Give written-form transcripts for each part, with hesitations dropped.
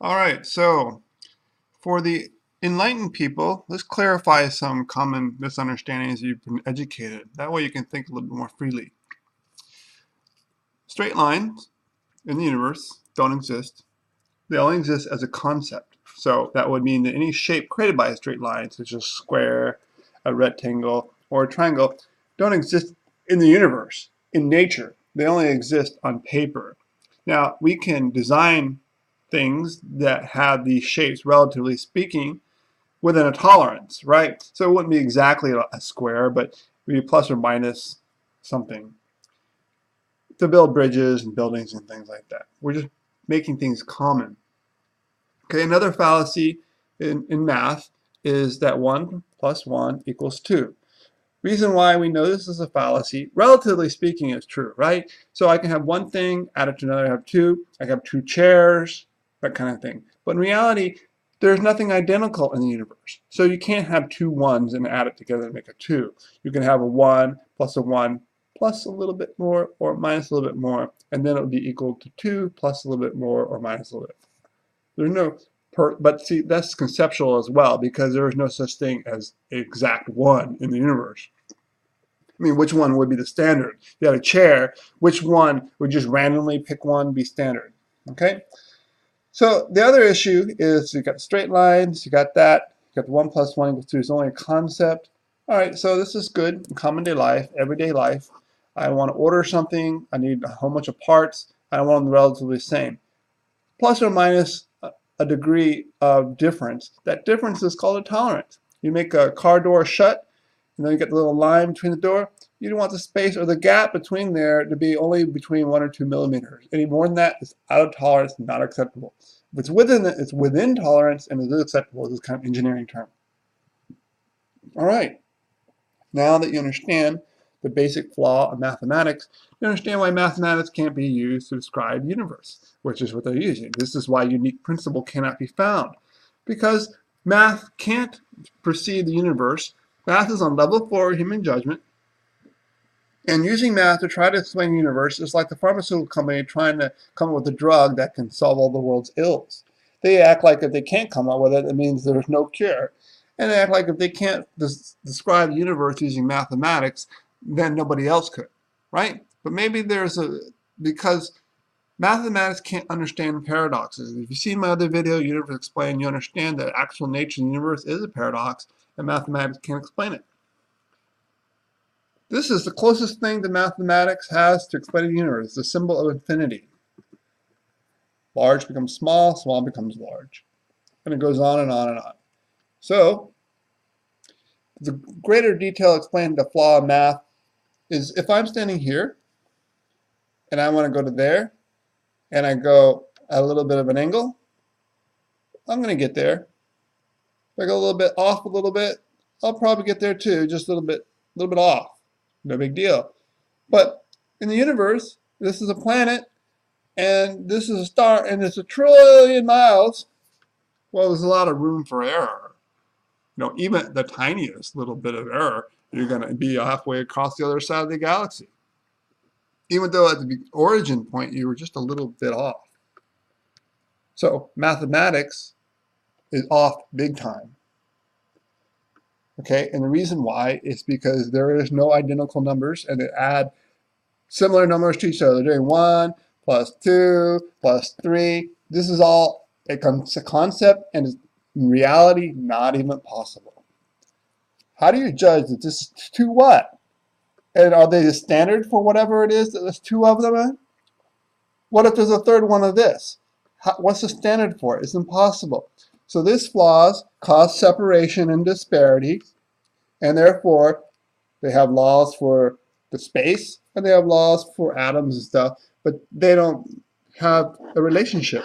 All right, so for the enlightened people, let's clarify some common misunderstandings you've been educated. That way you can think a little bit more freely. Straight lines in the universe don't exist. They only exist as a concept. So that would mean that any shape created by a straight line, such as a square, a rectangle, or a triangle, don't exist in the universe, in nature. They only exist on paper. Now, we can design things that have these shapes, relatively speaking, within a tolerance, right? So it wouldn't be exactly a square, but it would be plus or minus something to build bridges and buildings and things like that. We're just making things common. Okay, another fallacy in math is that 1 plus 1 equals 2. Reason why we know this is a fallacy, relatively speaking, is true, right? So I can have one thing added to another, I have two. I can have two chairs, that kind of thing. But in reality, there's nothing identical in the universe. So you can't have two ones and add it together and make a 2. You can have a 1 plus a 1 plus a little bit more or minus a little bit more, and then it would be equal to 2 plus a little bit more or minus a little bit. There's no but see, that's conceptual as well, because there is no such thing as exact one in the universe. I mean, which one would be the standard? If you had a chair, which one would just randomly pick one be standard? Okay? So the other issue is you got straight lines, you got that, you got the 1 plus 1 equals 2. It's only a concept. All right, so this is good in common day life, everyday life. I want to order something, I need a whole bunch of parts, I want them relatively the same. Plus or minus a degree of difference. That difference is called a tolerance. You make a car door shut, and then you get the little line between the door. You don't want the space or the gap between there to be only between 1 or 2 millimeters. Any more than that is out of tolerance, not acceptable. If it's within it, it's within tolerance and it is acceptable. This kind of engineering term. All right. Now that you understand the basic flaw of mathematics, you understand why mathematics can't be used to describe the universe, which is what they're using. This is why unique principle cannot be found, because math can't perceive the universe. Math is on level 4 human judgment, and using math to try to explain the universe is like the pharmaceutical company trying to come up with a drug that can solve all the world's ills. They act like if they can't come up with it, it means there's no cure. And they act like if they can't describe the universe using mathematics, then nobody else could, right? But maybe because mathematics can't understand paradoxes. If you've seen my other video, Universe Explained, you understand that actual nature of the universe is a paradox, and mathematics can't explain it. This is the closest thing that mathematics has to explaining the universe, the symbol of infinity. Large becomes small, small becomes large. And it goes on and on and on. So, the greater detail explaining the flaw of math is if I'm standing here and I want to go to there and I go at a little bit of an angle, I'm going to get there. If I go a little bit off a little bit, I'll probably get there too, just a little bit off. No big deal. But in the universe, this is a planet and this is a star and it's 1,000,000,000,000 miles. Well, there's a lot of room for error. Even the tiniest little bit of error, you're going to be halfway across the other side of the galaxy. Even though at the origin point, you were just a little bit off. So mathematics is off big time. Okay, and the reason why is because there is no identical numbers, and they add similar numbers to each other. They're doing 1 plus 2 plus 3. This is all a concept, and is in reality not even possible. How do you judge that this is 2 what? And are they the standard for whatever it is that there's 2 of them in? What if there's a third one of this? What's the standard for it? It's impossible. So these flaws cause separation and disparity, and therefore they have laws for the space and they have laws for atoms and stuff, but they don't have a relationship.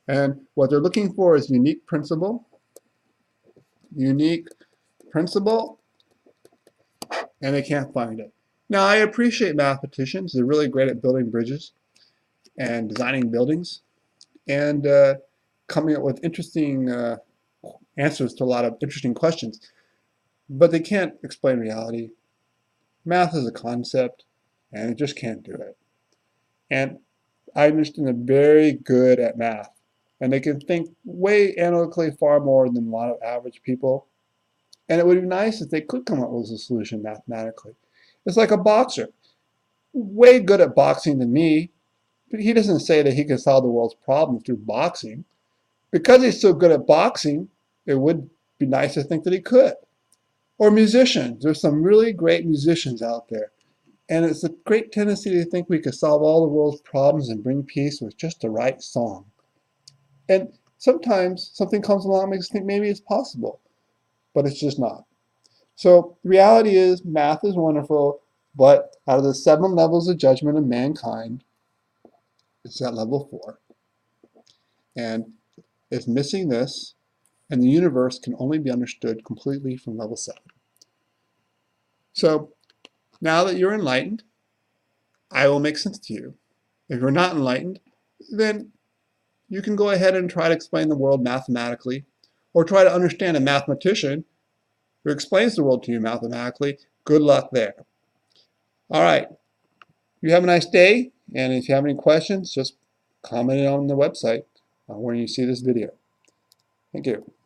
And what they're looking for is unique principle, and they can't find it. Now, I appreciate mathematicians. They're really great at building bridges and designing buildings and coming up with interesting answers to a lot of interesting questions. But they can't explain reality. Math is a concept, and it just can't do it. And I understand they're very good at math. And they can think way analytically far more than a lot of average people. And it would be nice if they could come up with a solution mathematically. It's like a boxer, way good at boxing than me, but he doesn't say that he can solve the world's problems through boxing. Because he's so good at boxing, it would be nice to think that he could. Or musicians. There's some really great musicians out there. And it's a great tendency to think we could solve all the world's problems and bring peace with just the right song. And sometimes something comes along and makes us think maybe it's possible, but it's just not. So the reality is math is wonderful, but out of the 7 levels of judgment of mankind, it's at level 4. And it's missing this, and the universe can only be understood completely from level 7. So now that you're enlightened, I will make sense to you. If you're not enlightened, then you can go ahead and try to explain the world mathematically, or try to understand a mathematician who explains the world to you mathematically. Good luck there. All right. You have a nice day, and if you have any questions, just comment it on the website when you see this video. Thank you.